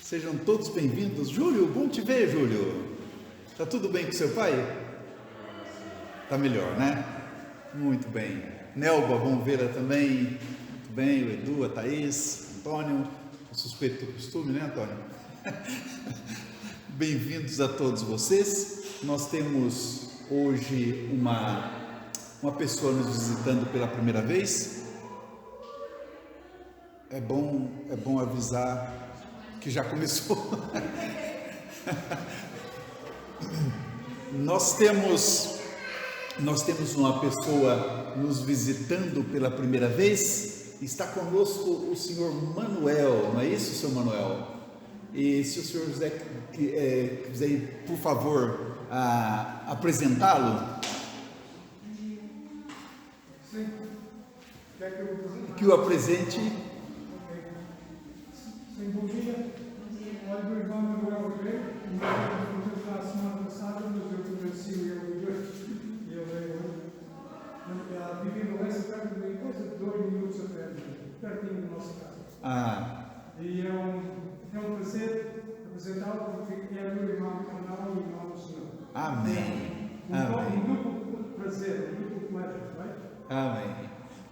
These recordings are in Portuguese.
Sejam todos bem-vindos. Júlio, bom te ver, Júlio. Tá tudo bem com seu pai? Tá melhor, né? Muito bem. Nelba, bom vê-la também. Muito bem, o Edu, a Thaís, Antônio, o suspeito do costume, né, Antônio? Bem-vindos a todos vocês. Nós temos hoje uma pessoa nos visitando pela primeira vez. É bom avisar que já começou. Nós temos uma pessoa nos visitando pela primeira vez. Está conosco o senhor Manuel, não é isso, senhor Manuel? E se o senhor quiser, por favor, apresentá-lo. Sim. Quer que eu apresente? Que o apresente. Sim, bom dia. Olha, meu irmão Manuel veio, a semana passada, mas eu conheci ele vive no leste, perto de coisa de 2 minutos a pé, pertinho da nossa casa. E é um prazer apresentá-lo, porque é meu irmão carnal e irmão do Senhor. Amém. Um duplo prazer, um duplo pleasure, vai? Amém.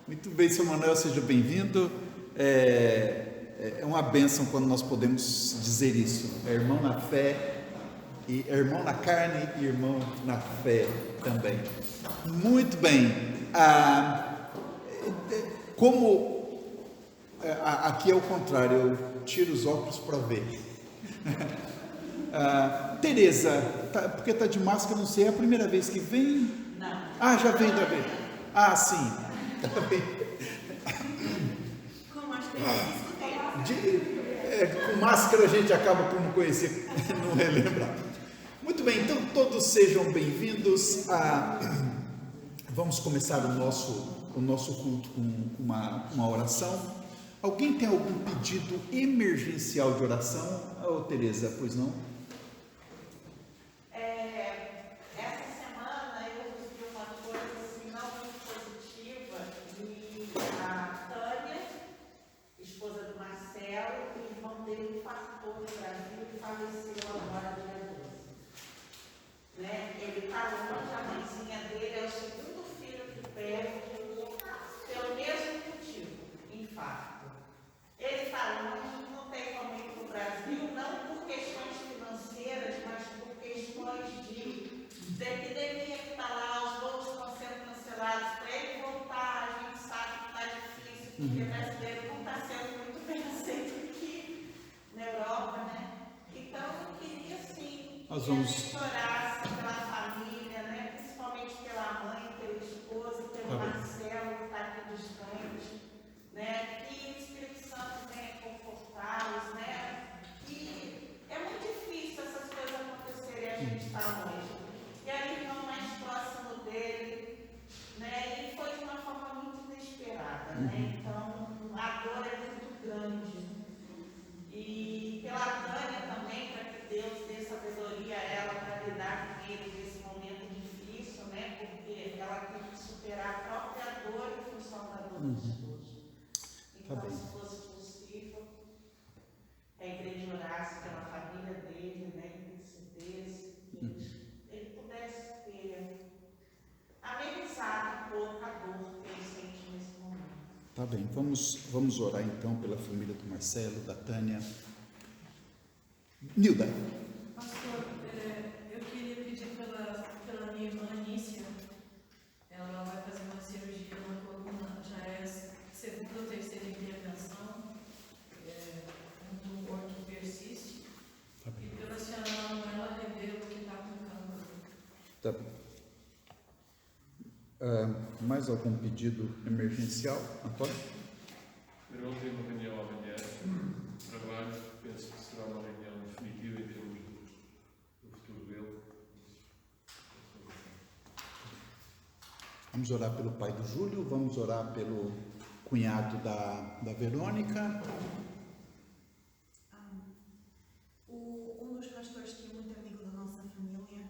Muito bem, senhor Manuel, seja bem-vindo. É uma bênção quando nós podemos dizer isso. É irmão na fé, e é irmão na carne e irmão na fé também. Muito bem. Como aqui é o contrário, eu tiro os óculos para ver. Tereza, porque está de máscara, não sei, é a primeira vez que vem? Não. Já veio da vez. Sim. Com máscara com máscara a gente acaba por não conhecer, não relembrar. Muito bem, então todos sejam bem-vindos. Vamos começar o nosso culto com uma oração. Alguém tem algum pedido emergencial de oração? Tereza, pois não? Essa semana eu recebi uma coisa assim, não muito positiva e a Tânia, esposa do Marcelo, o irmão dele infartou no Brasil e faleceu agora dia 12. Ele está longe, a mãezinha dele é o segundo filho que perde pelo mesmo motivo, infarto. Ele fala, não tem como ir para o Brasil, não por questões financeiras, mas por questões de epidemia que está lá, os voos estão sendo cancelados. Para ele voltar, a gente sabe que está difícil, porque brasileiro não está sendo muito bem aceito aqui na Europa, né? Então, eu queria sim que a gente orasse pela família, né? Principalmente pela mãe, pela esposa, pelo Marcelo, que está aqui distante, né? Que o Espírito Santo venha confortá-los, né? E é muito difícil essas coisas acontecerem e a gente está longe. E aí o irmão mais próximo dele, né? E foi de uma forma muito inesperada, né? Então a dor é muito grande. E pela Tânia também, para que Deus dê sabedoria a ela para lidar com ele nesse momento difícil, né? Porque ela tem que superar a própria dor em função da dor do esposo. Então, se fosse possível, a igreja orasse pela família dele, né? Intercedesse, que ele pudesse ter amenizado um pouco a dor que ele sente nesse momento. Tá bem, vamos orar então pela família do Marcelo, da Tânia. Nilda. Pastor, eu queria pedir pela minha irmã Anícia. Ela vai fazer uma cirurgia na coluna, já é a segunda ou terceira intervenção, um tumor que persiste. Tá bem. E pela senhora Manuela revela que está com câncer. Tá bem. Mais algum pedido emergencial, Antônio? Eu ontem uma reunião amanhã, trabalho, penso que será uma reunião definitiva em termos do futuro dele. Vamos orar pelo pai do Júlio, vamos orar pelo cunhado da Verônica. Um dos pastores que é muito amigo da nossa família,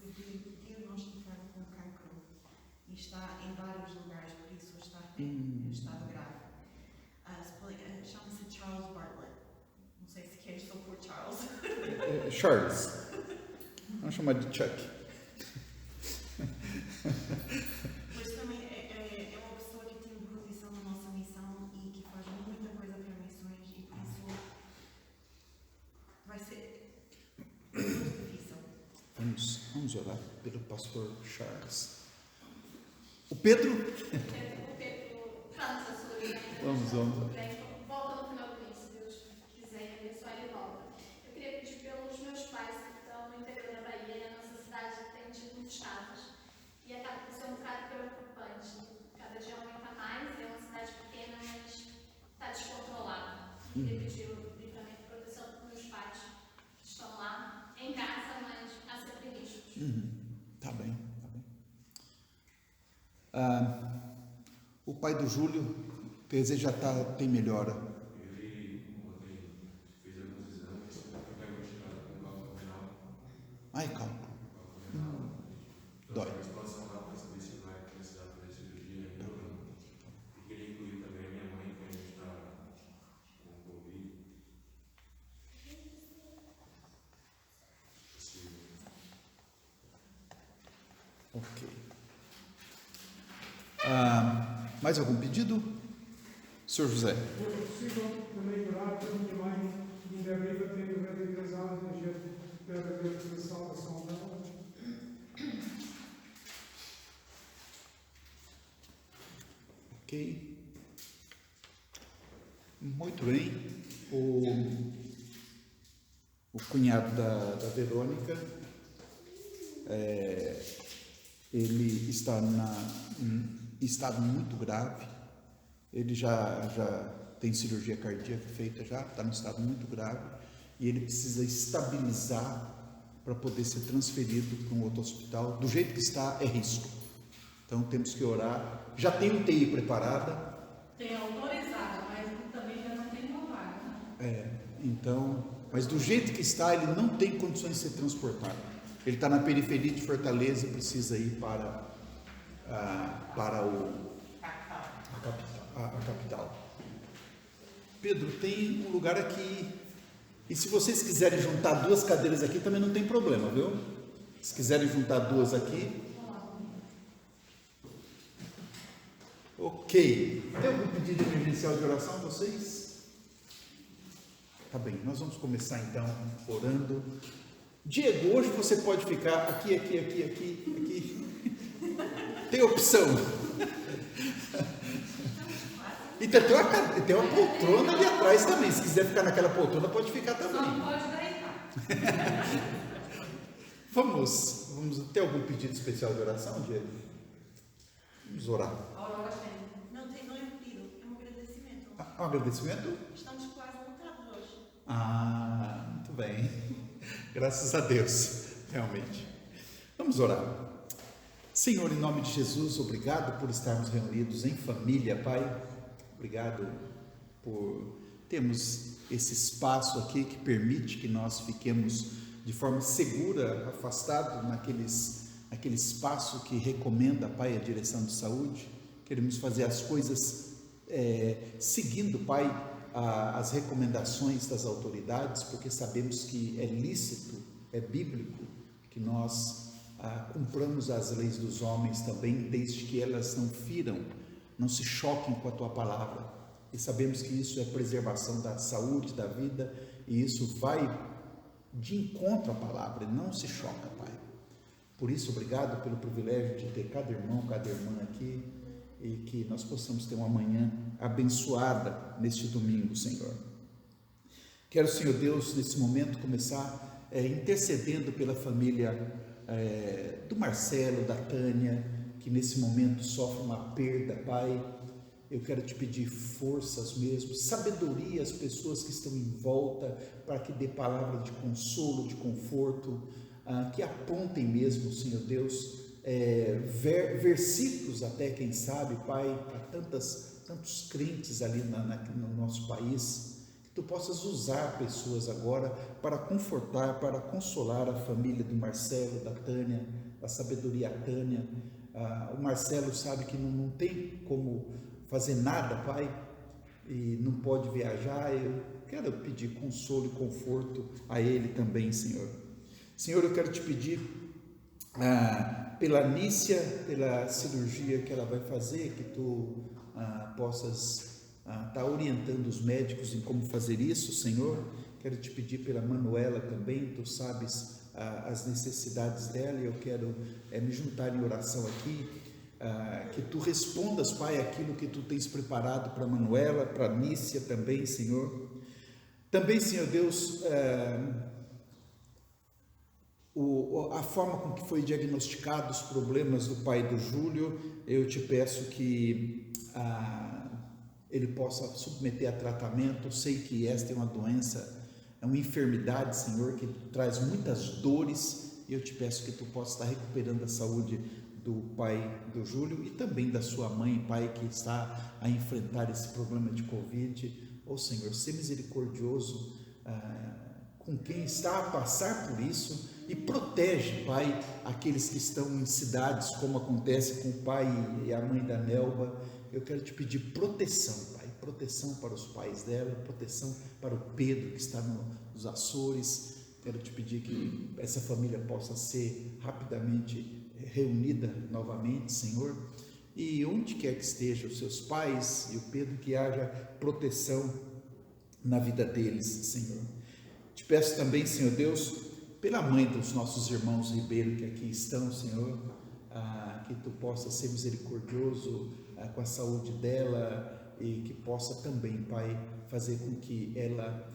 ele foi diagnosticado com cancro e está em vários lugares, por isso está em estado grave. Chama-se Charles Bartlett. Não sei se Charles. Vamos chamar de Chuck. Mas também é uma pessoa que tem posição na nossa missão e que faz muita coisa para missões e por isso vai ser muito difícil. Vamos orar pelo pastor Charles. O Pedro? Vamos. Volta no final do mês, se Deus quiser abençoar, ele volta. Eu queria pedir pelos meus pais que estão no interior da Bahia, e a nossa cidade tem tido muitos casos. E acaba por ser um bocado preocupante. Cada dia aumenta mais, é uma cidade pequena, mas está descontrolada. Eu queria pedir livramento e proteção para os meus pais que estão lá em casa, mas há sempre riscos. Tá bem. O pai do Júlio, quer dizer, já tem melhora. Ele fez alguns exames, foi diagnosticado com cálculo renal. Ai, calma. Dói. A situação lá para saber se vai precisar fazer cirurgia ainda ou não. E queria incluir também a minha mãe, que ainda está com Covid. Ok. Mais algum pedido? Senhor José. É possível também orar pela minha mãe, que ainda viva, tem 93 anos, e a gente pede a Deus pela salvação dela. Ok. Muito bem. O cunhado da Verônica, ele está em estado muito grave. Ele já tem cirurgia cardíaca feita já, está em estado muito grave, e ele precisa estabilizar para poder ser transferido para um outro hospital. Do jeito que está, é risco. Então temos que orar. Já tem UTI preparada. Tem autorizada, mas também já não tem uma vaga. Então, mas do jeito que está, ele não tem condições de ser transportado. Ele está na periferia de Fortaleza e precisa ir para a capital. Pedro, tem um lugar aqui, e se vocês quiserem juntar duas cadeiras aqui, também não tem problema, viu? Se quiserem juntar duas aqui. Ok. Tem algum pedido emergencial de oração, vocês? Tá bem, nós vamos começar então orando. Diego, hoje você pode ficar aqui. Tem opção. E tem uma poltrona ali atrás também. Se quiser ficar naquela poltrona, pode ficar também. Só não pode deitar. Vamos ter algum pedido especial de oração, Diego? Vamos orar. A Aurora tem. Não é um pedido, é um agradecimento. Um agradecimento? Estamos quase lotados hoje. Muito bem. Graças a Deus, realmente. Vamos orar. Senhor, em nome de Jesus, obrigado por estarmos reunidos em família, Pai. Obrigado por termos esse espaço aqui que permite que nós fiquemos de forma segura, afastados naquele espaço que recomenda, Pai, a direção de saúde. Queremos fazer as coisas seguindo, Pai, as recomendações das autoridades, porque sabemos que é lícito, é bíblico, que nós cumpramos as leis dos homens também, desde que elas não firam, não se choquem com a Tua palavra. E sabemos que isso é preservação da saúde, da vida, e isso vai de encontro à palavra, não se choca, Pai. Por isso, obrigado pelo privilégio de ter cada irmão, cada irmã aqui, e que nós possamos ter uma manhã abençoada neste domingo, Senhor. Quero, Senhor Deus, nesse momento começar intercedendo pela família do Marcelo, da Tânia, que nesse momento sofre uma perda, Pai. Eu quero te pedir forças mesmo, sabedoria às pessoas que estão em volta, para que dê palavra de consolo, de conforto, que apontem mesmo, Senhor Deus, versículos até, quem sabe, Pai, para tantos crentes ali no nosso país, que Tu possas usar pessoas agora para confortar, para consolar a família do Marcelo, da Tânia, da sabedoria Tânia. O Marcelo sabe que não tem como fazer nada, Pai, e não pode viajar. quero pedir consolo e conforto a ele também, Senhor. Senhor, eu quero te pedir pela Nícia, pela cirurgia que ela vai fazer, que tu possas estar orientando os médicos em como fazer isso, Senhor. Quero te pedir pela Manuela também, tu sabes as necessidades dela, e eu quero me juntar em oração aqui, que tu respondas, Pai, aquilo que tu tens preparado para Manuela, para Nícia também, Senhor. Também, Senhor Deus, a forma com que foi diagnosticado os problemas do pai do Júlio, eu te peço que ele possa submeter a tratamento. Eu sei que esta é uma doença, é uma enfermidade, Senhor, que traz muitas dores, e eu te peço que tu possa estar recuperando a saúde do pai do Júlio e também da sua mãe, Pai, que está a enfrentar esse problema de Covid. Senhor, ser misericordioso com quem está a passar por isso, e protege, Pai, aqueles que estão em cidades, como acontece com o pai e a mãe da Nelba. Eu quero te pedir proteção, Pai, proteção para os pais dela, proteção para o Pedro, que está nos Açores. Quero te pedir que essa família possa ser rapidamente reunida novamente, Senhor, e onde quer que estejam os seus pais e o Pedro, que haja proteção na vida deles, Senhor. Te peço também, Senhor Deus, pela mãe dos nossos irmãos Ribeiro que aqui estão, Senhor, que tu possa ser misericordioso com a saúde dela, e que possa também, Pai, fazer com que ela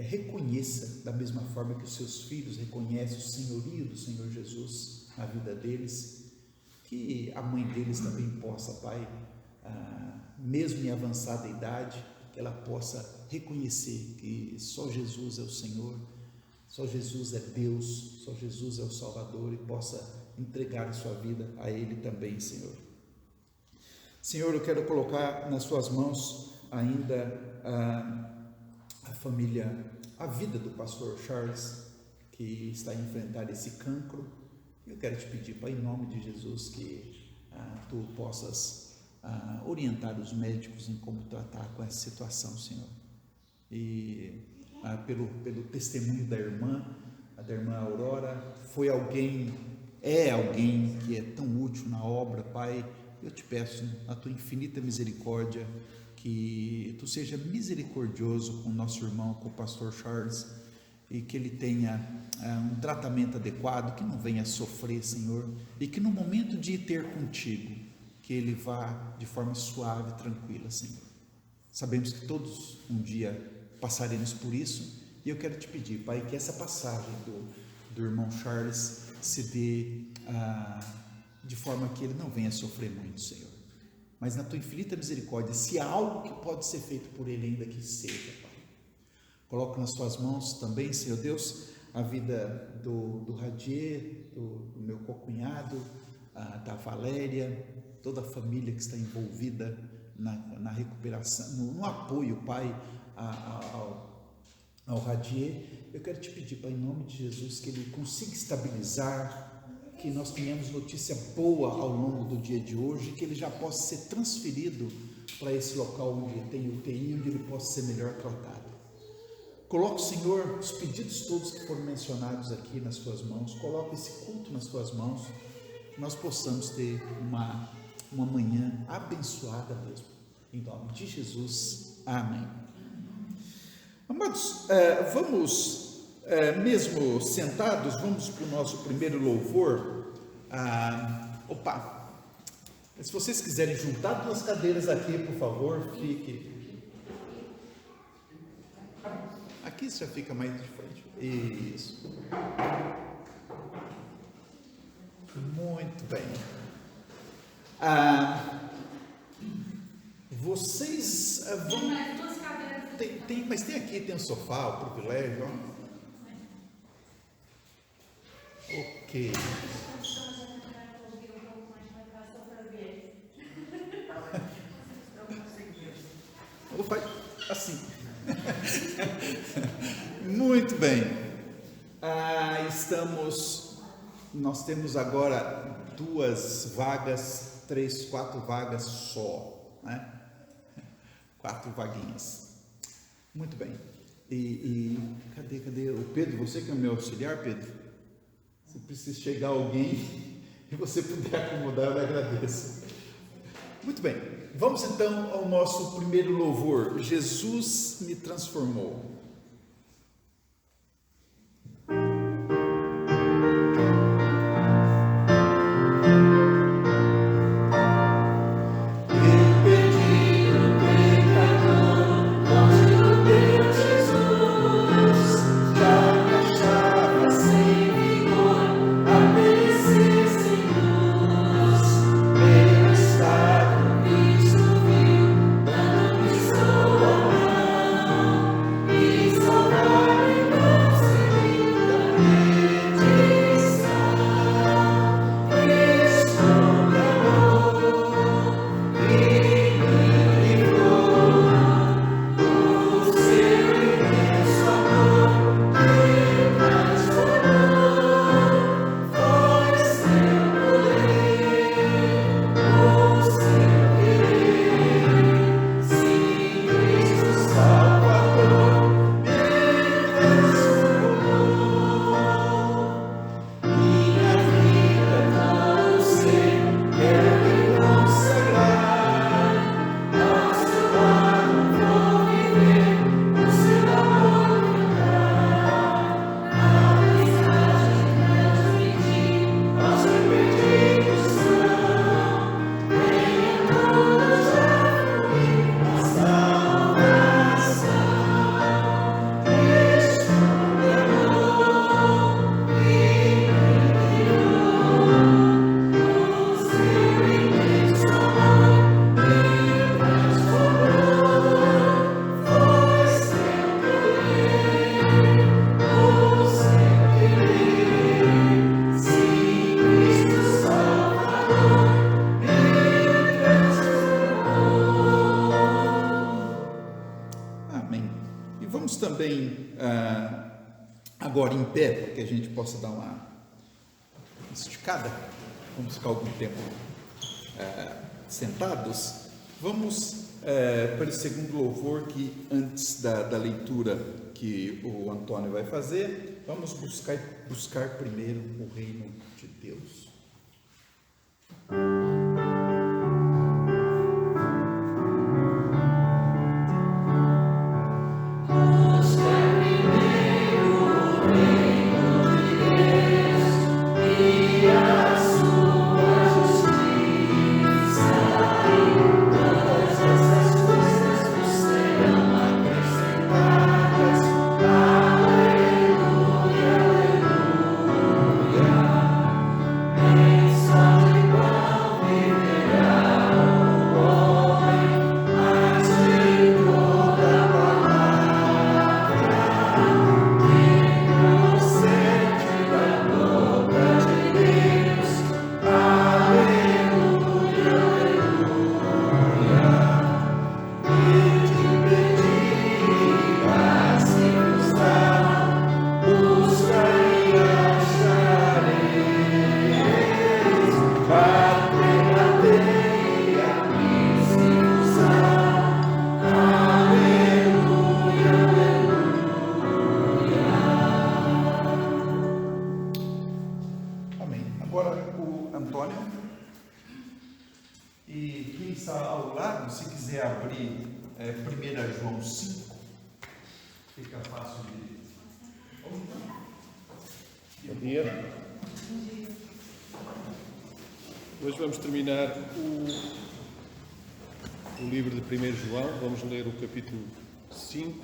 reconheça, da mesma forma que os seus filhos reconhecem o senhorio do Senhor Jesus na vida deles, que a mãe deles também possa, Pai, mesmo em avançada idade, que ela possa reconhecer que só Jesus é o Senhor, só Jesus é Deus, só Jesus é o Salvador, e possa entregar a sua vida a Ele também, Senhor. Senhor, eu quero colocar nas suas mãos ainda a família, a vida do pastor Charles, que está a enfrentar esse cancro. Eu quero te pedir, Pai, em nome de Jesus, que tu possas orientar os médicos em como tratar com essa situação, Senhor. E pelo testemunho da irmã Aurora, é alguém que é tão útil na obra, Pai. Eu te peço, na tua infinita misericórdia, que tu seja misericordioso com o nosso irmão, com o pastor Charles, e que ele tenha um tratamento adequado, que não venha sofrer, Senhor, e que no momento de ir ter contigo, que ele vá de forma suave e tranquila, Senhor. Sabemos que todos um dia passaremos por isso, e eu quero te pedir, Pai, que essa passagem do irmão Charles se dê de forma que ele não venha sofrer muito, Senhor. Mas na tua infinita misericórdia, se há algo que pode ser feito por ele, ainda que seja, Pai. Coloco nas suas mãos também, Senhor Deus, a vida do Radier, do meu cocunhado, da Valéria, toda a família que está envolvida na recuperação, no apoio, Pai, ao Radier. Eu quero te pedir, Pai, em nome de Jesus, que ele consiga estabilizar, que nós tenhamos notícia boa ao longo do dia de hoje, que ele já possa ser transferido para esse local onde tem UTI, onde ele possa ser melhor tratado. Coloca, Senhor, os pedidos todos que foram mencionados aqui nas tuas mãos, coloca esse culto nas tuas mãos, que nós possamos ter uma manhã abençoada mesmo, em nome de Jesus, amém. Amados, vamos, mesmo sentados, vamos para o nosso primeiro louvor. Se vocês quiserem juntar duas cadeiras aqui, por favor, fique. Aqui já fica mais de frente. Isso. Muito bem. Vocês vão. Mas tem aqui, tem um sofá, o privilégio. Ok. Faz assim. Muito bem. Nós temos agora 2 vagas, 3, 4 vagas só, né? 4 vaguinhas. Muito bem. Cadê o Pedro? Você que é o meu auxiliar, Pedro? Se precisa chegar alguém e você puder acomodar, eu lhe agradeço. Muito bem, vamos então ao nosso primeiro louvor. Jesus me transformou. Agora em pé, para que a gente possa dar uma esticada. Vamos ficar algum tempo sentados. Vamos para o segundo louvor, que antes da leitura que o Antônio vai fazer, vamos buscar primeiro o reino de Deus. Hoje vamos terminar o livro de 1 João, vamos ler o capítulo 5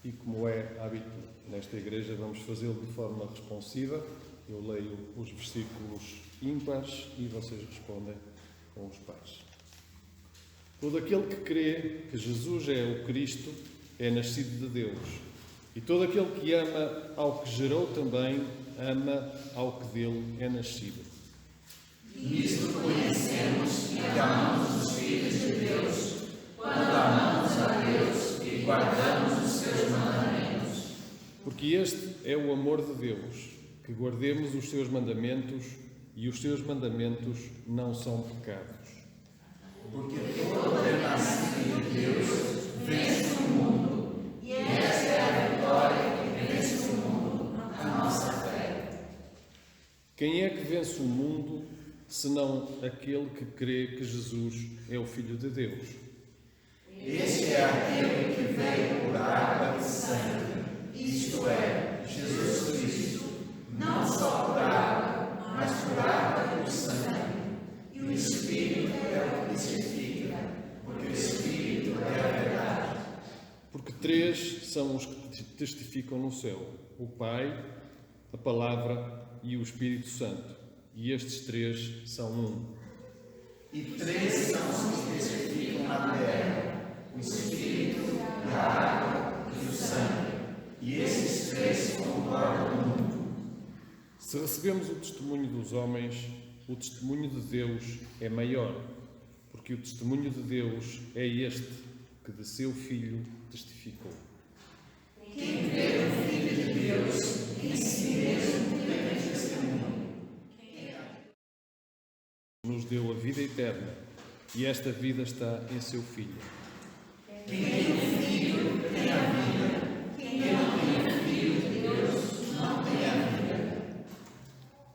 e, como é hábito nesta igreja, vamos fazê-lo de forma responsiva. Eu leio os versículos ímpares e vocês respondem com os pares. Todo aquele que crê que Jesus é o Cristo é nascido de Deus, e todo aquele que ama ao que gerou também ama ao que dele é nascido. Nisto conhecemos e amamos os filhos de Deus, quando amamos a Deus e guardamos os seus mandamentos. Porque este é o amor de Deus, que guardemos os seus mandamentos, e os seus mandamentos não são pecados. Porque todo é nascido de Deus, vence o mundo, e esta é a Quem é que vence o mundo, senão aquele que crê que Jesus é o Filho de Deus? Este é aquele que veio por água e sangue, isto é, Jesus Cristo, não só por água, mas por água e por sangue. E o Espírito é o que testifica, porque o Espírito é a verdade. Porque três são os que testificam no céu: o Pai, a Palavra e o Espírito Santo. E estes três são um. E três são os que testificam na terra: o Espírito, a água e o sangue. E esses três concordam muito. Se recebemos o testemunho dos homens, o testemunho de Deus é maior, porque o testemunho de Deus é este, que de seu Filho testificou. Quem crê no Filho de Deus, em si mesmo tem testemunho. Nos deu a vida eterna, e esta vida está em seu Filho. Quem tem o Filho tem a vida. Quem não tem o Filho de Deus não tem a vida.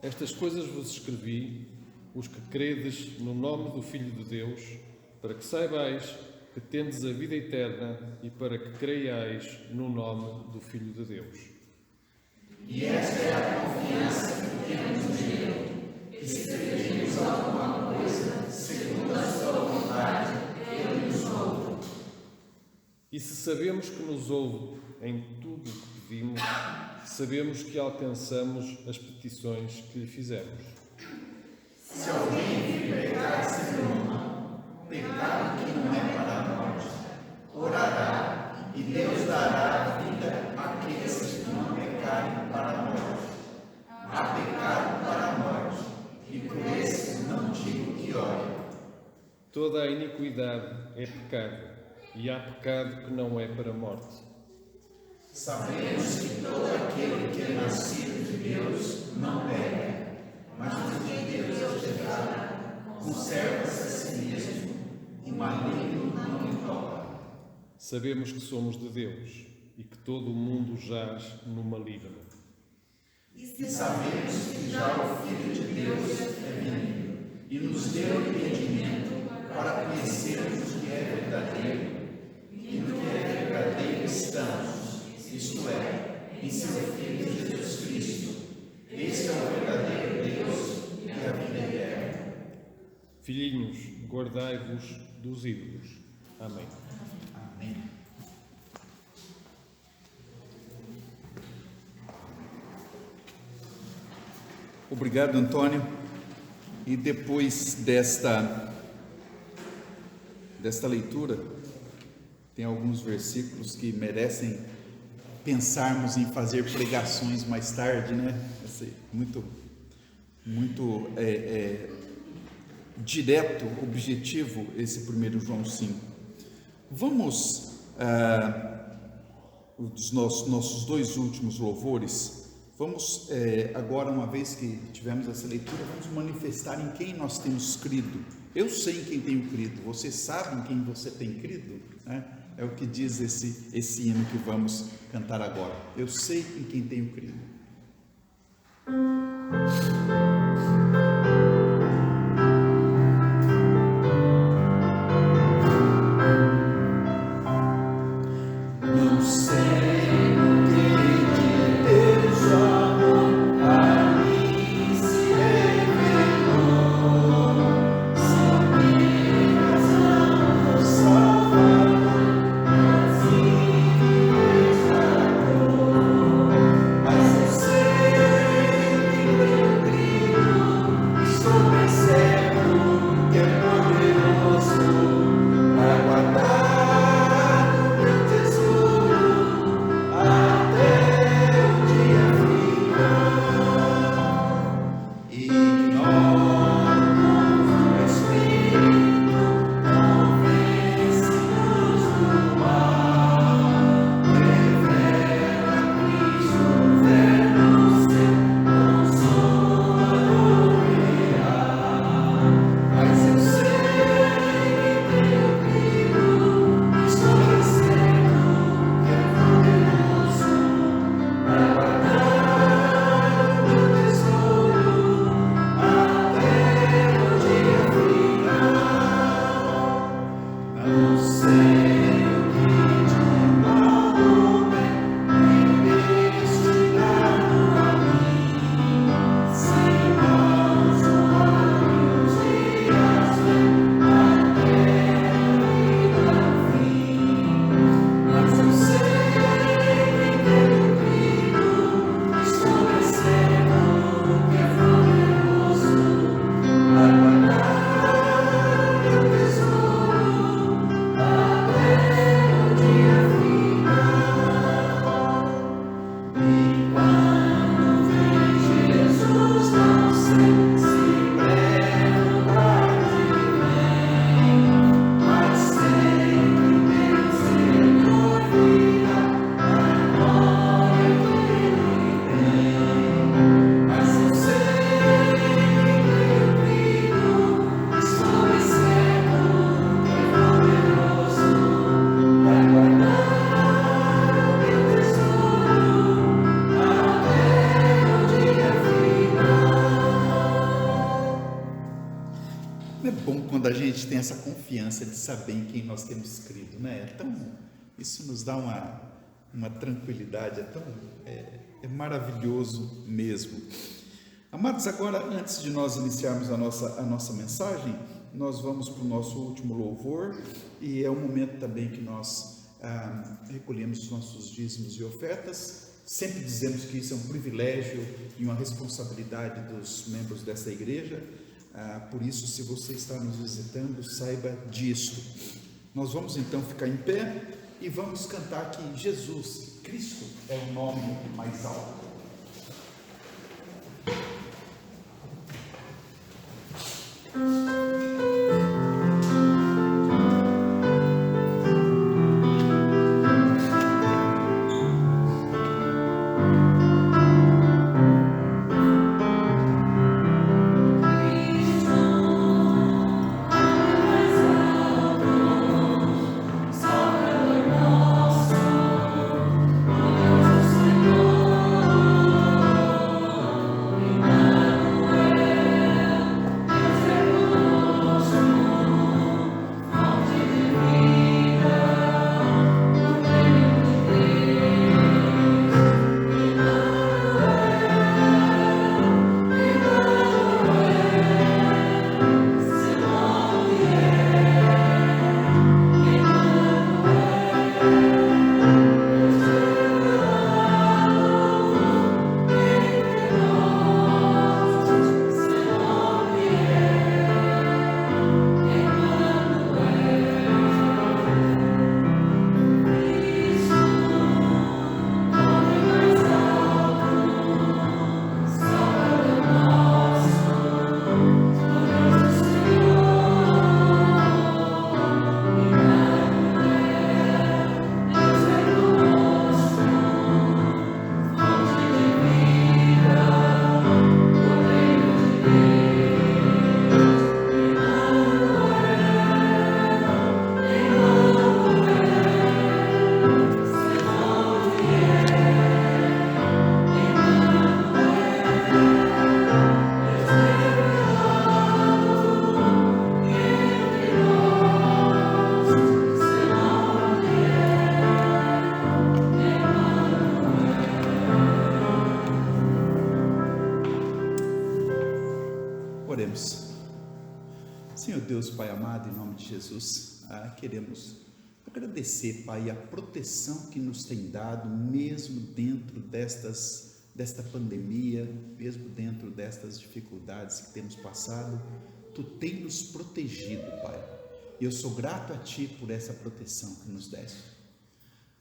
Estas coisas vos escrevi, os que credes no nome do Filho de Deus, para que saibais que tendes a vida eterna e para que creiais no nome do Filho de Deus. E esta é a confiança que temos nele, que se pedimos alguma coisa segundo a sua vontade, ele nos ouve. E se sabemos que nos ouve em tudo o que pedimos, sabemos que alcançamos as petições que lhe fizemos. Se alguém vir pecar sem irmão, pecado que não é para a morte, orará, e Deus dará a vida àqueles que não pecarem para a morte. Há pecado para a morte, e por isso não digo que ore. Toda a iniquidade é pecado, e há pecado que não é para a morte. Sabemos que todo aquele que é nascido de Deus não peca, mas o que Deus é gerado conserva-se a si mesmo, o maligno não lhe toca. Sabemos que somos de Deus e que todo o mundo jaz no maligno. E sabemos que já o Filho de Deus é vindo e nos deu entendimento para conhecermos o que é verdadeiro. E no que é verdadeiro estamos, isto é, em seu Filho Jesus Cristo. Este é o verdadeiro Deus e a vida eterna. Filhinhos, guardai-vos dos ídolos. Amém. Amém. Obrigado, Antônio. E depois desta leitura, tem alguns versículos que merecem pensarmos em fazer pregações mais tarde, né? Muito direto, objetivo, esse 1 João 5. Vamos, os nossos dois últimos louvores, vamos agora, uma vez que tivemos essa leitura, vamos manifestar em quem nós temos crido. Eu sei em quem tenho crido, você sabe em quem você tem crido? Né? É o que diz esse hino que vamos cantar agora. Eu sei em quem tenho crido. Não sei o que de Deus amor a mim se revelou, sem minha razão Salvador, assim me resgatou. Mas eu sei que meu Cristo bom quando a gente tem essa confiança de saber em quem nós temos crido, né? Então, isso nos dá uma tranquilidade, é maravilhoso mesmo. Amados, agora, antes de nós iniciarmos a nossa mensagem, nós vamos para o nosso último louvor, e é um momento também que nós recolhemos os nossos dízimos e ofertas. Sempre dizemos que isso é um privilégio e uma responsabilidade dos membros dessa igreja, por isso, se você está nos visitando, saiba disso. Nós vamos então ficar em pé e vamos cantar que Jesus, Cristo, é o nome mais alto. Senhor Deus, Pai amado, em nome de Jesus, queremos agradecer, Pai, a proteção que nos tem dado, mesmo dentro desta pandemia, mesmo dentro destas dificuldades que temos passado. Tu tem nos protegido, Pai, e eu sou grato a Ti por essa proteção que nos deste.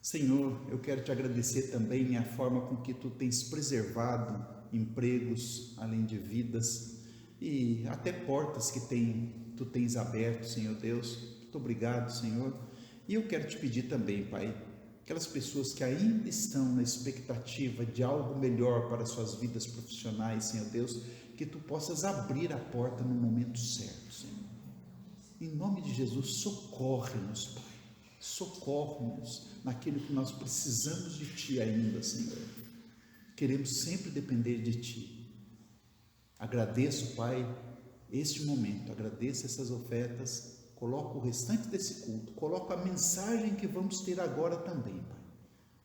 Senhor, eu quero Te agradecer também a forma com que Tu tens preservado empregos, além de vidas, e até portas que Tu tens aberto, Senhor Deus. Muito obrigado, Senhor. E eu quero Te pedir também, Pai, aquelas pessoas que ainda estão na expectativa de algo melhor para suas vidas profissionais, Senhor Deus, que Tu possas abrir a porta no momento certo, Senhor. Em nome de Jesus, socorre-nos, Pai. Socorre-nos naquilo que nós precisamos de Ti ainda, Senhor. Queremos sempre depender de Ti. Agradeço, Pai, este momento, agradeço essas ofertas, coloco o restante desse culto, coloco a mensagem que vamos ter agora também, Pai.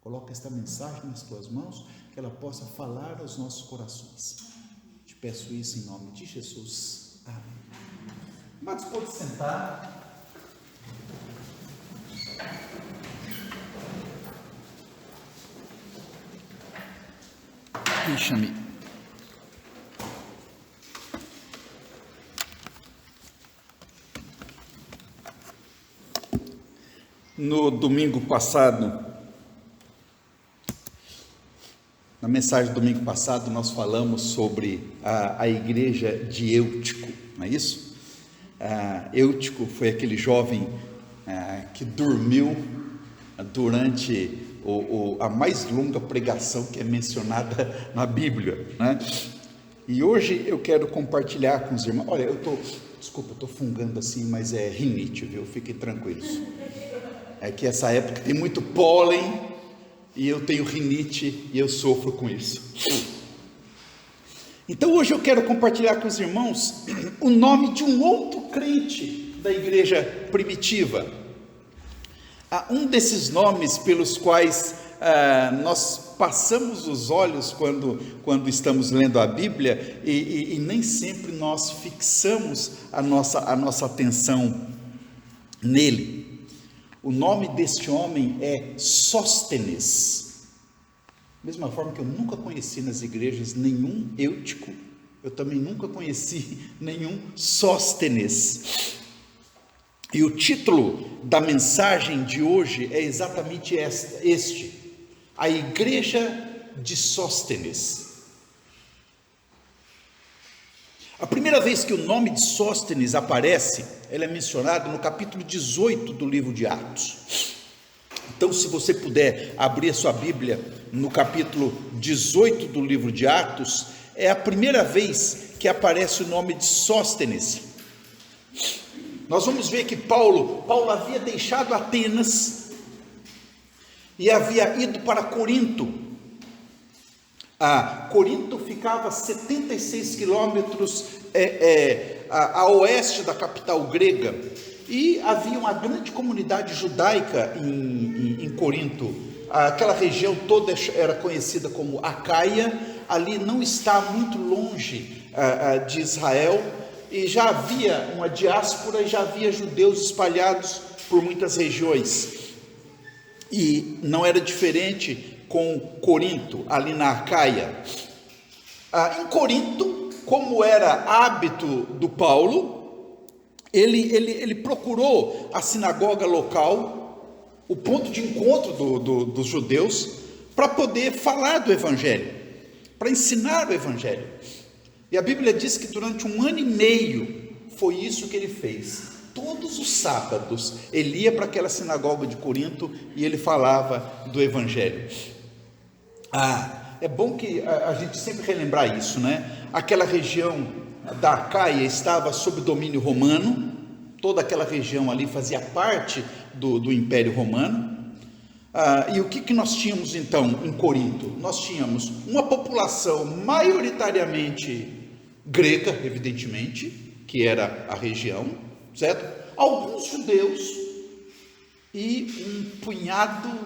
Coloca esta mensagem nas Tuas mãos, que ela possa falar aos nossos corações. Te peço isso em nome de Jesus. Amém. Mas pode sentar. Deixa-me. No domingo passado, na mensagem do domingo passado, nós falamos sobre a igreja de Eutico, não é isso? Eutico foi aquele jovem que dormiu durante a mais longa pregação que é mencionada na Bíblia, né? E hoje eu quero compartilhar com os irmãos. Olha, eu estou fungando assim, mas é rinite, viu? Fiquem tranquilos. É que essa época tem muito pólen e eu tenho rinite e eu sofro com isso. Então hoje eu quero compartilhar com os irmãos o nome de um outro crente da igreja primitiva. Um desses nomes pelos quais nós passamos os olhos quando estamos lendo a Bíblia e nem sempre nós fixamos a nossa atenção nele. O nome deste homem é Sóstenes. Da mesma forma que eu nunca conheci nas igrejas nenhum Eutico, eu também nunca conheci nenhum Sóstenes. E o título da mensagem de hoje é exatamente este: a igreja de Sóstenes. A primeira vez que o nome de Sóstenes aparece, ele é mencionado no capítulo 18 do livro de Atos. Então, se você puder abrir a sua Bíblia no capítulo 18 do livro de Atos, é a primeira vez que aparece o nome de Sóstenes. Nós vamos ver que Paulo havia deixado Atenas e havia ido para Corinto. Corinto ficava a 76 quilômetros a oeste da capital grega, e havia uma grande comunidade judaica em Corinto. Aquela região toda era conhecida como Acaia, ali não está muito longe de Israel, e já havia uma diáspora e já havia judeus espalhados por muitas regiões. E não era diferente com Corinto, ali na Acaia. Em Corinto, como era hábito do Paulo, ele procurou a sinagoga local, o ponto de encontro dos judeus, para poder falar do Evangelho, para ensinar o Evangelho. E a Bíblia diz que durante 1 ano e meio foi isso que ele fez. Todos os sábados ele ia para aquela sinagoga de Corinto e ele falava do Evangelho. É bom que a gente sempre relembrar isso, né? Aquela região da Acaia estava sob domínio romano, toda aquela região ali fazia parte do Império Romano. E o que nós tínhamos então em Corinto? Nós tínhamos uma população maioritariamente grega, evidentemente, que era a região, certo? Alguns judeus e um punhado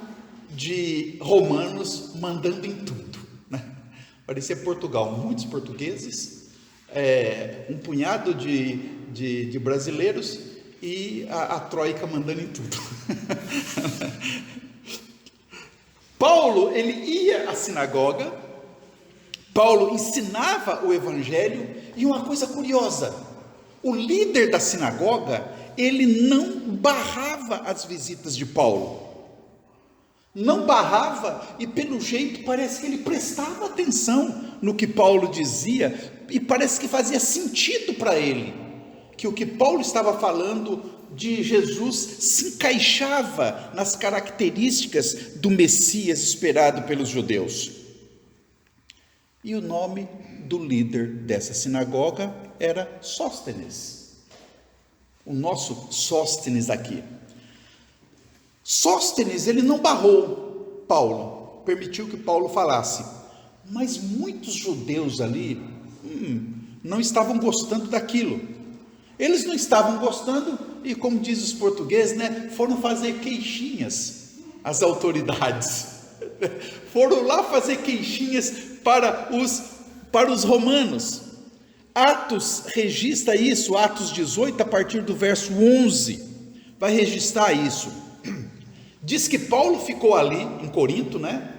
de romanos mandando em tudo, né? Parecia Portugal, muitos portugueses, um punhado de brasileiros e a troika mandando em tudo. Paulo, ele ia à sinagoga, Paulo ensinava o Evangelho, e uma coisa curiosa, o líder da sinagoga, ele não barrava as visitas de Paulo, não barrava, e pelo jeito parece que ele prestava atenção no que Paulo dizia, e parece que fazia sentido para ele, que o que Paulo estava falando de Jesus se encaixava nas características do Messias esperado pelos judeus. E o nome do líder dessa sinagoga era Sóstenes, o nosso Sóstenes aqui. Sóstenes, ele não barrou Paulo, permitiu que Paulo falasse, mas muitos judeus ali não estavam gostando daquilo. Eles não estavam gostando e, como diz os portugueses, né, foram fazer queixinhas às autoridades. Foram lá fazer queixinhas para os romanos. Atos registra isso, Atos 18, a partir do verso 11, vai registrar isso. Diz que Paulo ficou ali em Corinto, né?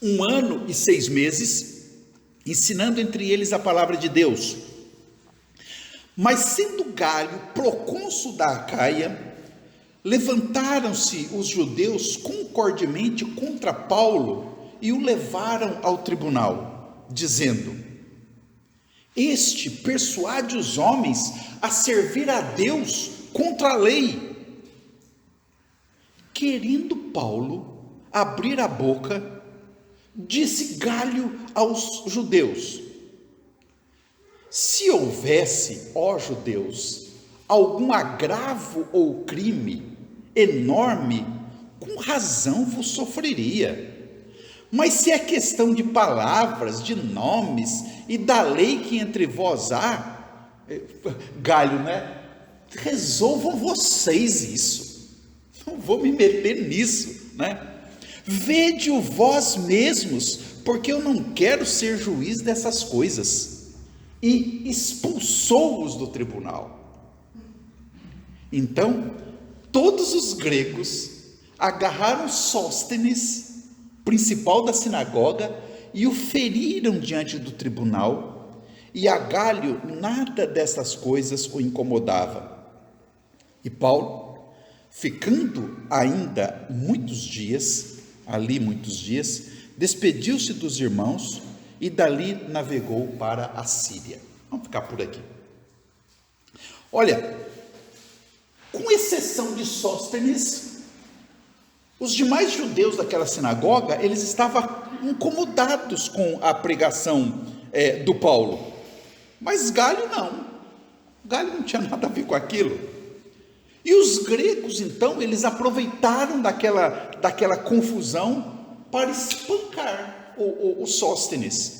1 ano e 6 meses, ensinando entre eles a palavra de Deus. Mas sendo Galho procônsul da Acaia, levantaram-se os judeus concordemente contra Paulo e o levaram ao tribunal, dizendo: este persuade os homens a servir a Deus contra a lei. Querendo Paulo abrir a boca, disse Galho aos judeus: se houvesse, ó judeus, algum agravo ou crime enorme, com razão vos sofreria, Mas se é questão de palavras, de nomes e da lei que entre vós há, Galho, né? Resolvam vocês isso. Não vou me meter nisso, né? Vede-o vós mesmos, porque eu não quero ser juiz dessas coisas. E expulsou-os do tribunal. Então, todos os gregos agarraram Sóstenes, principal da sinagoga, e o feriram diante do tribunal, e a Galho nada dessas coisas o incomodava. E Paulo, ficando ainda muitos dias, despediu-se dos irmãos e dali navegou para a Síria. Vamos ficar por aqui. Olha, com exceção de Sóstenes, os demais judeus daquela sinagoga, eles estavam incomodados com a pregação do Paulo, mas Galho não tinha nada a ver com aquilo. E os gregos, então, eles aproveitaram daquela confusão para espancar o Sóstenes.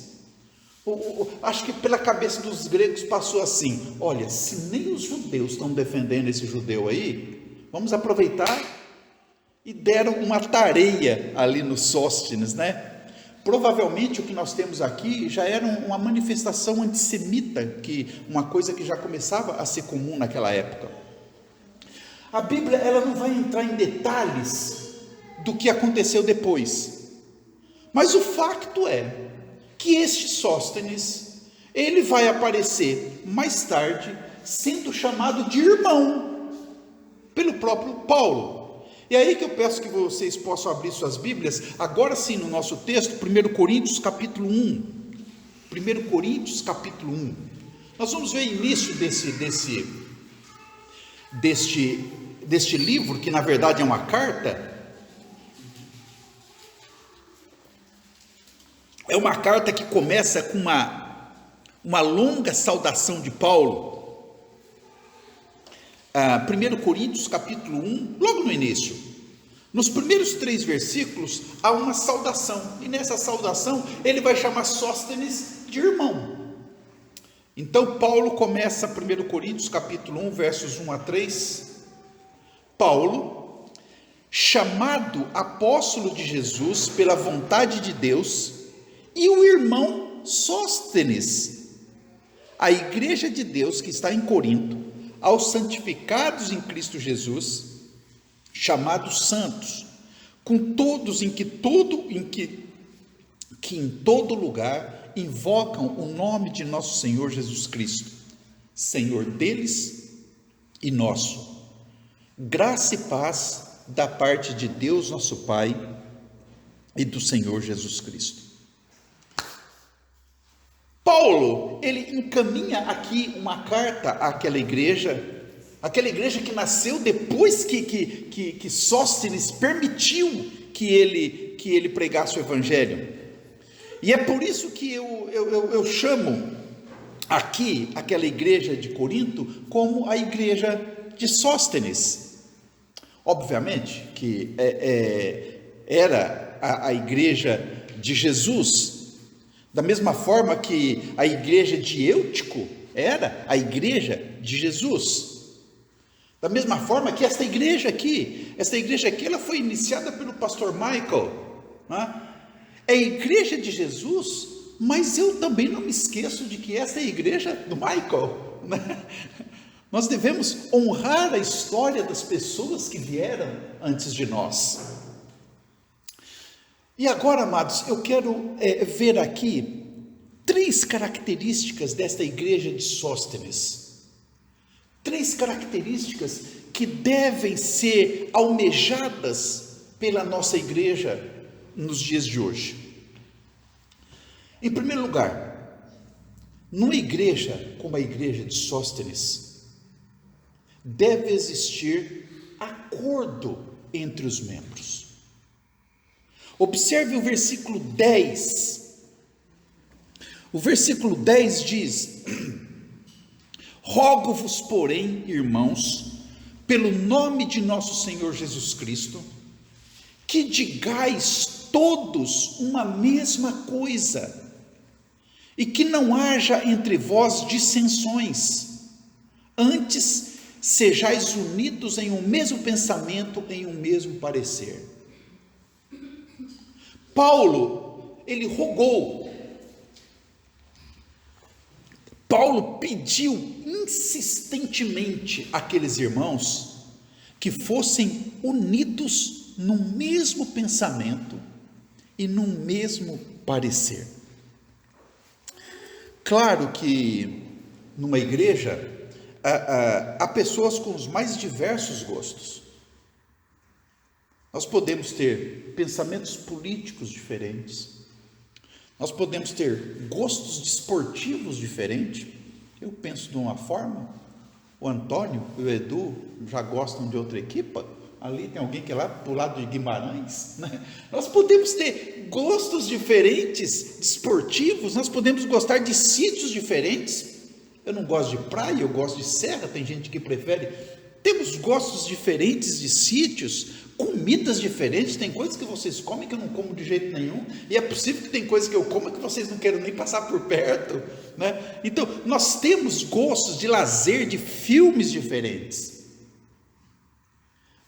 Acho que pela cabeça dos gregos passou assim: olha, se nem os judeus estão defendendo esse judeu aí, vamos aproveitar. E deram uma tareia ali no Sóstenes, né? Provavelmente o que nós temos aqui já era uma manifestação antissemita, uma coisa que já começava a ser comum naquela época. A Bíblia, ela não vai entrar em detalhes do que aconteceu depois, mas o facto é que este Sóstenes, ele vai aparecer mais tarde sendo chamado de irmão pelo próprio Paulo. E aí que eu peço que vocês possam abrir suas Bíblias, agora sim, no nosso texto, 1 Coríntios capítulo 1. 1 Coríntios capítulo 1. Nós vamos ver o início deste livro, que na verdade é uma carta. É uma carta que começa com uma longa saudação de Paulo. 1 Coríntios capítulo 1, logo no início, nos primeiros 3 versículos, há uma saudação, e nessa saudação, ele vai chamar Sóstenes de irmão. Então, Paulo começa 1 Coríntios capítulo 1, versos 1 a 3, Paulo, chamado apóstolo de Jesus pela vontade de Deus, e o irmão Sóstenes, a igreja de Deus que está em Corinto, aos santificados em Cristo Jesus, chamados santos, com todos que em todo lugar invocam o nome de nosso Senhor Jesus Cristo, Senhor deles e nosso. Graça e paz da parte de Deus nosso Pai e do Senhor Jesus Cristo. Paulo, ele encaminha aqui uma carta àquela igreja que nasceu depois que Sóstenes permitiu que ele pregasse o evangelho. E é por isso que eu chamo aqui aquela igreja de Corinto como a igreja de Sóstenes. Obviamente que era a igreja de Jesus, da mesma forma que a igreja de Eutico era a igreja de Jesus. Da mesma forma que esta igreja aqui, ela foi iniciada pelo pastor Michael, né? É a igreja de Jesus, mas eu também não me esqueço de que esta é a igreja do Michael, né? Nós devemos honrar a história das pessoas que vieram antes de nós. E agora, amados, eu quero ver aqui 3 características desta igreja de Sóstenes. 3 características que devem ser almejadas pela nossa igreja nos dias de hoje. Em primeiro lugar, numa igreja como a igreja de Sóstenes, deve existir acordo entre os membros. Observe o versículo 10. O versículo 10 diz: rogo-vos, porém, irmãos, pelo nome de nosso Senhor Jesus Cristo, que digais todos uma mesma coisa, e que não haja entre vós dissensões, antes sejais unidos em um mesmo pensamento, em um mesmo parecer. Paulo, ele rogou, Paulo pediu insistentemente àqueles irmãos que fossem unidos no mesmo pensamento e no mesmo parecer. Claro que numa igreja há pessoas com os mais diversos gostos. Nós podemos ter pensamentos políticos diferentes, nós podemos ter gostos desportivos diferentes. Eu penso de uma forma, o Antônio e o Edu já gostam de outra equipa, ali tem alguém que é lá do lado de Guimarães, né? Nós podemos ter gostos diferentes, desportivos, nós podemos gostar de sítios diferentes. Eu não gosto de praia, eu gosto de serra, tem gente que prefere. Temos gostos diferentes de sítios, comidas diferentes, tem coisas que vocês comem que eu não como de jeito nenhum, e é possível que tem coisas que eu como que vocês não queiram nem passar por perto, né? Então, nós temos gostos de lazer, de filmes diferentes.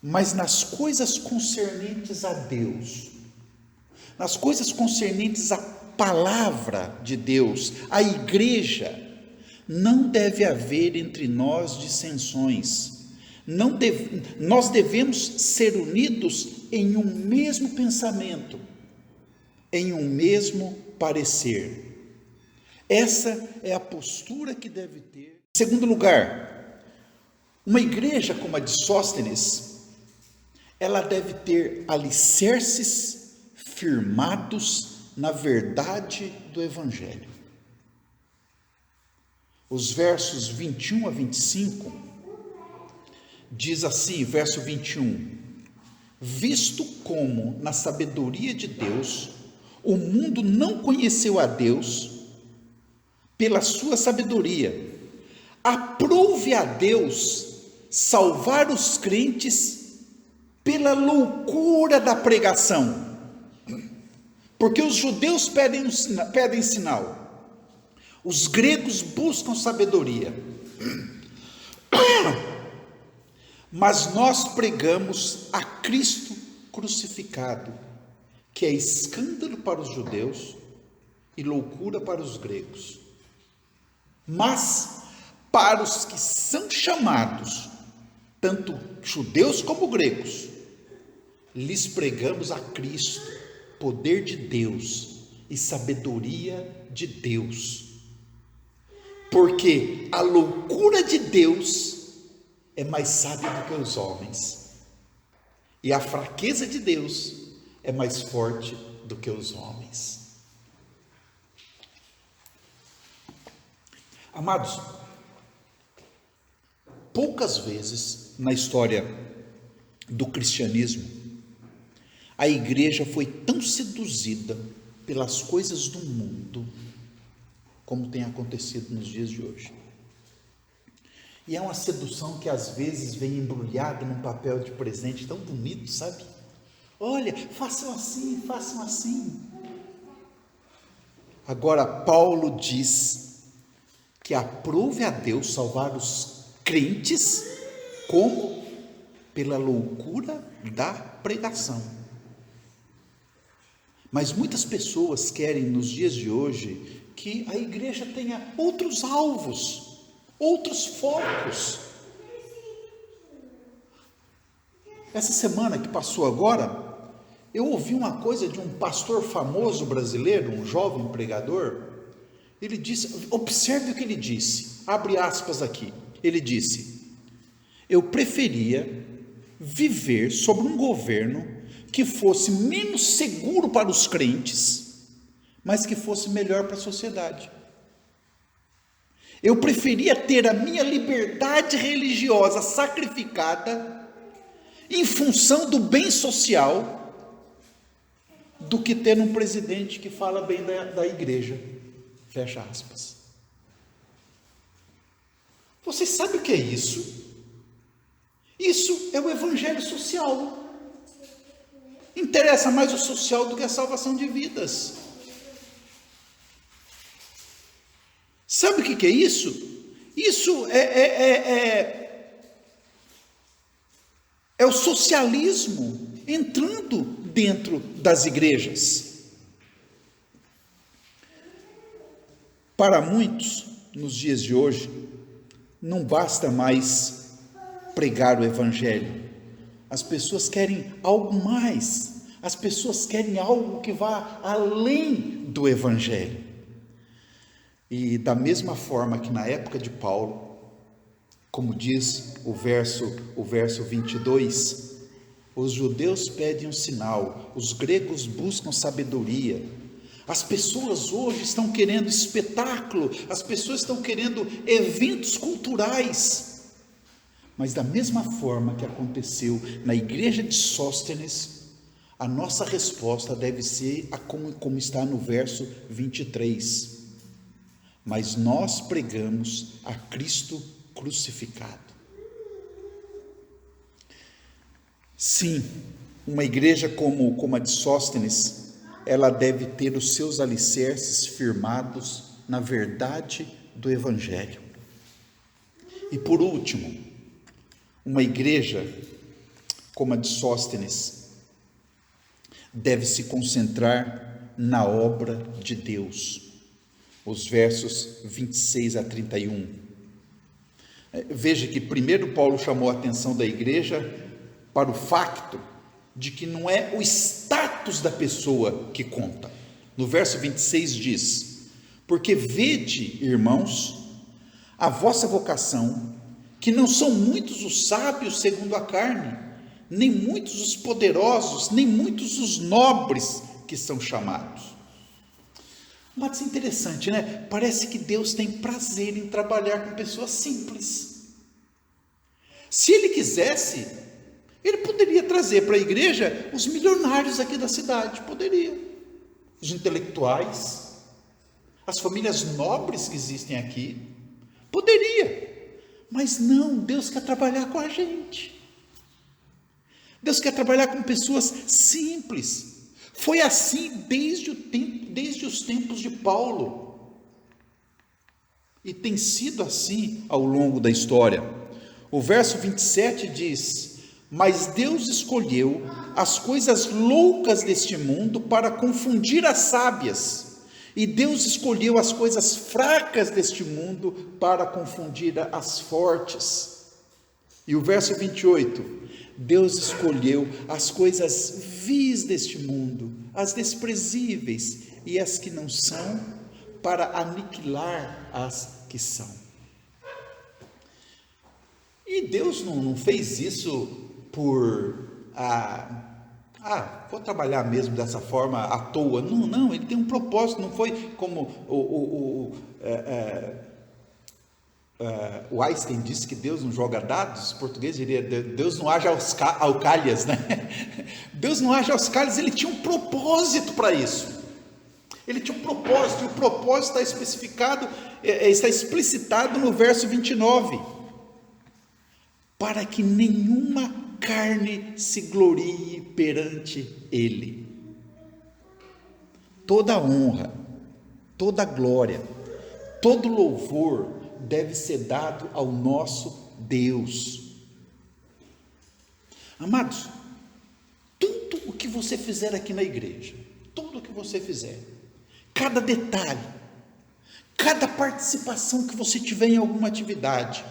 Mas nas coisas concernentes a Deus, nas coisas concernentes à palavra de Deus, à igreja, não deve haver entre nós dissensões. Nós devemos ser unidos em um mesmo pensamento, em um mesmo parecer. Essa é a postura que deve ter. Em segundo lugar, uma igreja como a de Sóstenes, ela deve ter alicerces firmados na verdade do Evangelho. Os versos 21 a 25, diz assim, verso 21, visto como na sabedoria de Deus, o mundo não conheceu a Deus, pela sua sabedoria, aprouve a Deus salvar os crentes pela loucura da pregação, porque os judeus pedem sinal, os gregos buscam sabedoria, mas nós pregamos a Cristo crucificado, que é escândalo para os judeus e loucura para os gregos, mas para os que são chamados, tanto judeus como gregos, lhes pregamos a Cristo, poder de Deus e sabedoria de Deus, porque a loucura de Deus é mais sábia do que os homens, e a fraqueza de Deus é mais forte do que os homens. Amados, poucas vezes na história do cristianismo a igreja foi tão seduzida pelas coisas do mundo como tem acontecido nos dias de hoje. E é uma sedução que às vezes vem embrulhada num papel de presente tão bonito, sabe? Olha, façam assim, façam assim. Agora Paulo diz que aprove a Deus salvar os crentes como? Pela loucura da pregação. Mas muitas pessoas querem nos dias de hoje que a igreja tenha outros alvos, outros focos. Essa semana que passou agora, eu ouvi uma coisa de um pastor famoso brasileiro, um jovem pregador. Ele disse, observe o que ele disse, abre aspas aqui, ele disse, eu preferia viver sob um governo que fosse menos seguro para os crentes, mas que fosse melhor para a sociedade. Eu preferia ter a minha liberdade religiosa sacrificada em função do bem social do que ter um presidente que fala bem da igreja. Fecha aspas. Vocês sabem o que é isso? Isso é o evangelho social. Interessa mais o social do que a salvação de vidas. Sabe o que é isso? Isso é o socialismo entrando dentro das igrejas. Para muitos, nos dias de hoje, não basta mais pregar o evangelho. As pessoas querem algo mais. As pessoas querem algo que vá além do evangelho. E da mesma forma que na época de Paulo, como diz o verso 22, os judeus pedem um sinal, os gregos buscam sabedoria. As pessoas hoje estão querendo espetáculo, as pessoas estão querendo eventos culturais. Mas da mesma forma que aconteceu na igreja de Sóstenes, a nossa resposta deve ser como está no verso 23. Mas nós pregamos a Cristo crucificado. Sim, uma igreja como a de Sóstenes, ela deve ter os seus alicerces firmados na verdade do Evangelho. E por último, uma igreja como a de Sóstenes deve se concentrar na obra de Deus. Os versos 26 a 31. Veja que primeiro Paulo chamou a atenção da igreja para o facto de que não é o status da pessoa que conta. No verso 26 diz: porque vede, irmãos, a vossa vocação, que não são muitos os sábios segundo a carne, nem muitos os poderosos, nem muitos os nobres que são chamados. Mas é interessante, né? Parece que Deus tem prazer em trabalhar com pessoas simples. Se Ele quisesse, Ele poderia trazer para a igreja os milionários aqui da cidade, poderia. Os intelectuais, as famílias nobres que existem aqui, poderia. Mas não, Deus quer trabalhar com a gente. Deus quer trabalhar com pessoas simples. Foi assim desde os tempos de Paulo. E tem sido assim ao longo da história. O verso 27 diz: mas Deus escolheu as coisas loucas deste mundo para confundir as sábias. E Deus escolheu as coisas fracas deste mundo para confundir as fortes. E o verso 28, Deus escolheu as coisas vis deste mundo, as desprezíveis e as que não são, para aniquilar as que são. E Deus não fez isso por vou trabalhar mesmo dessa forma à toa. Não, Ele tem um propósito. Não foi como o Einstein disse que Deus não joga dados. Em português diria: Deus não age ao calhas, né? Deus não age aos calhas. Ele tinha um propósito para isso. Ele tinha um propósito, e o propósito está especificado, está explicitado no verso 29. Para que nenhuma carne se glorie perante Ele. Toda honra, toda glória, todo louvor deve ser dado ao nosso Deus. Amados, tudo o que você fizer aqui na igreja, tudo o que você fizer, cada detalhe, cada participação que você tiver em alguma atividade,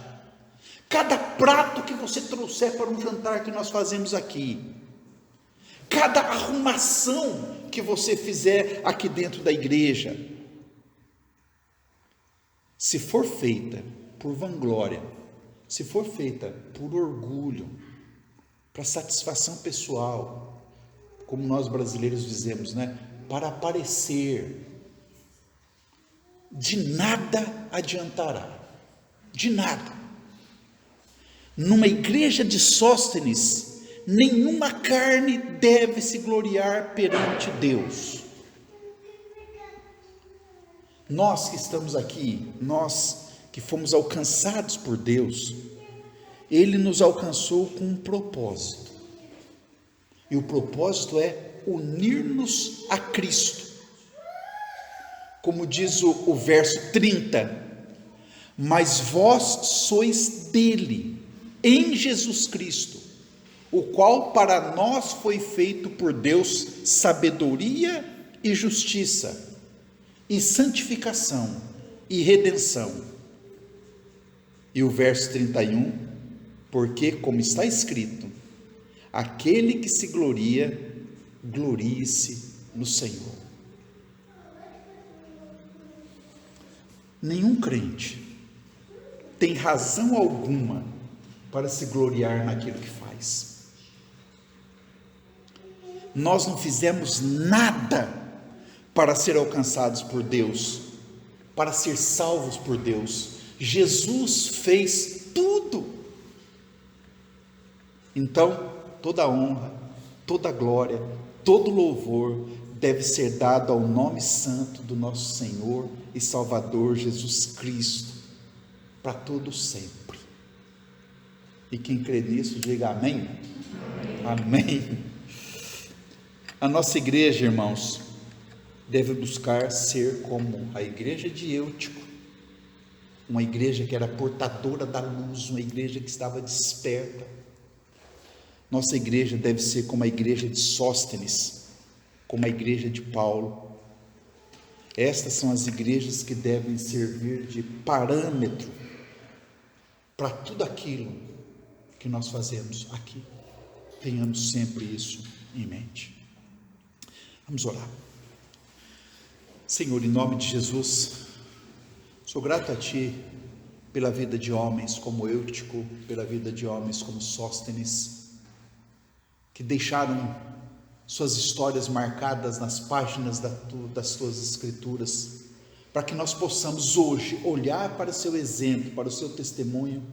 cada prato que você trouxer para um jantar que nós fazemos aqui, cada arrumação que você fizer aqui dentro da igreja, se for feita por vanglória, se for feita por orgulho, para satisfação pessoal, como nós brasileiros dizemos, né? Para aparecer, de nada adiantará, de nada. Numa igreja de Sóstenes, nenhuma carne deve se gloriar perante Deus. Nós que estamos aqui, nós que fomos alcançados por Deus, Ele nos alcançou com um propósito. E o propósito é unir-nos a Cristo. Como diz o verso 30, mas vós sois dele, em Jesus Cristo, o qual para nós foi feito por Deus sabedoria e justiça, e santificação, e redenção. E o verso 31, porque como está escrito, aquele que se gloria, glorie-se no Senhor. Nenhum crente tem razão alguma para se gloriar naquilo que faz. Nós não fizemos nada para ser alcançados por Deus, para ser salvos por Deus. Jesus fez tudo. Então, toda honra, toda glória, todo louvor deve ser dado ao nome santo do nosso Senhor e Salvador Jesus Cristo, para todo sempre. E quem crê nisso, diga amém. Amém. A nossa igreja, irmãos, deve buscar ser como a igreja de Eutico, uma igreja que era portadora da luz, uma igreja que estava desperta. Nossa igreja deve ser como a igreja de Sóstenes, como a igreja de Paulo. Estas são as igrejas que devem servir de parâmetro para tudo aquilo que nós fazemos aqui. Tenhamos sempre isso em mente. Vamos orar. Senhor, em nome de Jesus, sou grato a Ti pela vida de homens como Eutico, pela vida de homens como Sóstenes, que deixaram suas histórias marcadas nas páginas das Tuas Escrituras, para que nós possamos hoje olhar para o Seu exemplo, para o Seu testemunho,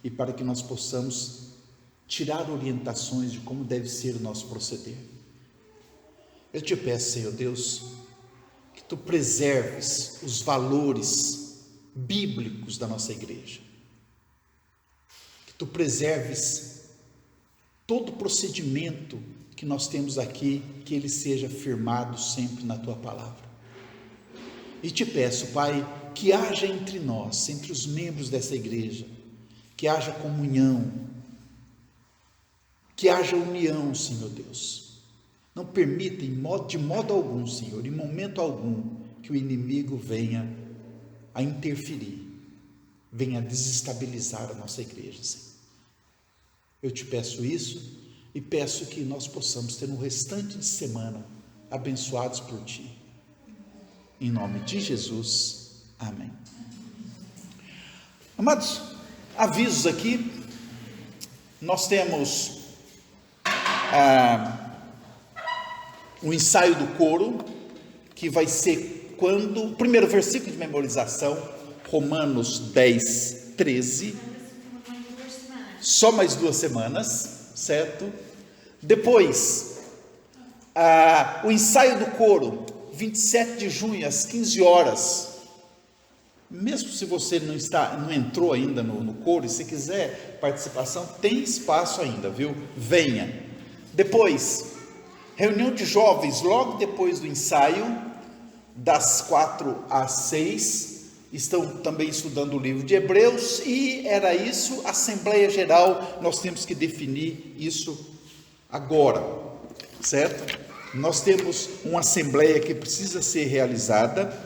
e para que nós possamos tirar orientações de como deve ser o nosso proceder. Eu te peço, Senhor Deus, que Tu preserves os valores bíblicos da nossa igreja, que Tu preserves todo o procedimento que nós temos aqui, que ele seja firmado sempre na Tua palavra. E te peço, Pai, que haja entre nós, entre os membros dessa igreja, que haja comunhão, que haja união, Senhor Deus. Não permita de modo algum, Senhor, em momento algum, que o inimigo venha a interferir, venha a desestabilizar a nossa igreja, Senhor. Eu te peço isso e peço que nós possamos ter um restante de semana abençoados por Ti. Em nome de Jesus, amém. Amados, avisos aqui. Nós temos o ensaio do coro, que vai ser quando, o primeiro versículo de memorização, Romanos 10, 13, só mais 2 semanas, certo? Depois, o ensaio do coro, 27 de junho, às 15 horas, mesmo se você não entrou ainda no coro, e se quiser participação, tem espaço ainda, viu? Venha. Depois, reunião de jovens, logo depois do ensaio, das 4 às 6, estão também estudando o livro de Hebreus, e era isso, Assembleia Geral, nós temos que definir isso agora, certo? Nós temos uma assembleia que precisa ser realizada,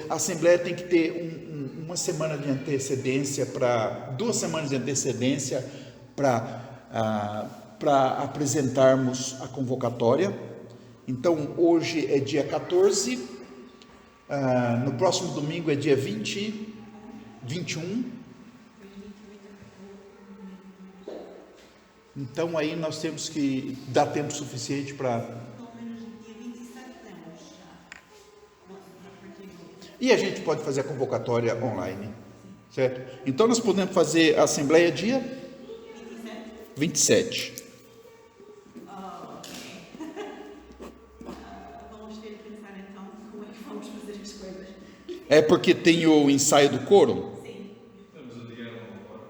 a assembleia tem que ter uma semana de antecedência, 2 semanas de antecedência para apresentarmos a convocatória. Então hoje é dia 14, no próximo domingo é dia 20, 21. Então aí nós temos que dar tempo suficiente para... Pelo menos no dia 27 temos já. E a gente pode fazer a convocatória online, certo? Então nós podemos fazer a assembleia dia 27. Vamos ter que pensar então como é que vamos fazer as coisas. É porque tem o ensaio do coro? Sim. Estamos a adiar uma hora.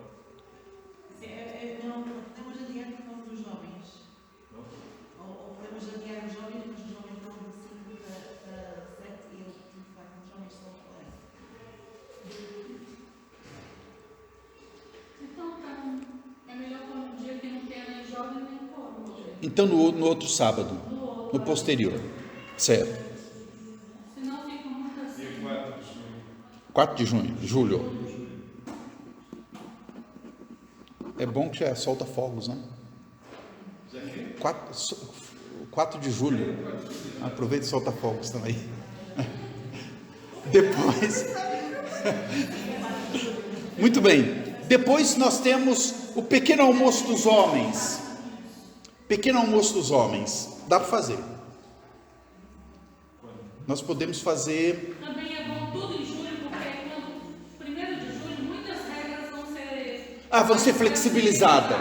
Não, estamos a adiar por causa dos jovens. Então no outro sábado, no posterior, certo? Senão fica muito assim. 4 de junho, julho. É bom que já solta fogos, né? 4 de julho. Aproveita e solta fogos também. Depois. Muito bem. Depois nós temos o pequeno almoço dos homens. Pequeno almoço dos homens. Dá para fazer. Nós podemos fazer. Também é bom tudo em julho, porque quando 1º de julho muitas regras vão ser flexibilizadas.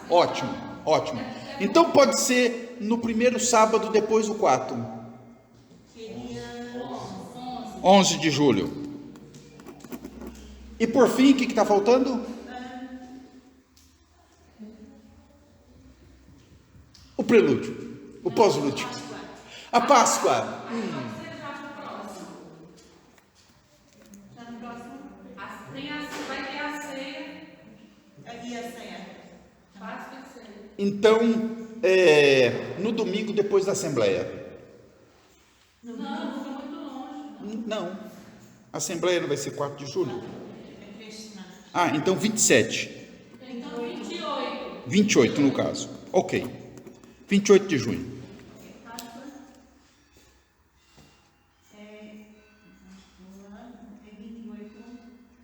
Ótimo, ótimo. Então pode ser no primeiro sábado depois do 4. 11 de julho. E por fim, o que está faltando? O prelúdio, o pós-lúdio. A Páscoa. Vai ter a ceia. Havia ceia. Páscoa e ceia. Então, no domingo depois da Assembleia. Não, fica muito longe. Não. A Assembleia não vai ser 4 de julho? É 3 semanas. Então 27. Então 28. 28 no caso. Ok. 28 de junho. É 28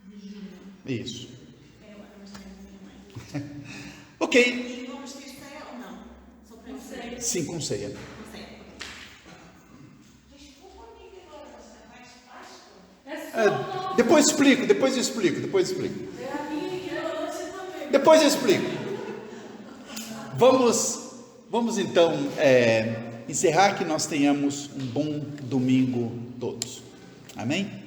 de junho. Isso. É o aniversário da minha mãe. Ok. E vamos ter ceia ou não? Só para eu saber. Sim, com ceia. Com ceia. Desculpa, amiga, agora você faz Páscoa? É só Depois eu explico. É a minha ignorância também. Depois eu explico. Vamos então encerrar, que nós tenhamos um bom domingo todos. Amém?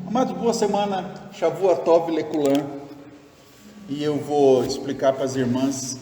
Amados, boa semana, Shavua Tov Lekulan, e eu vou explicar para as irmãs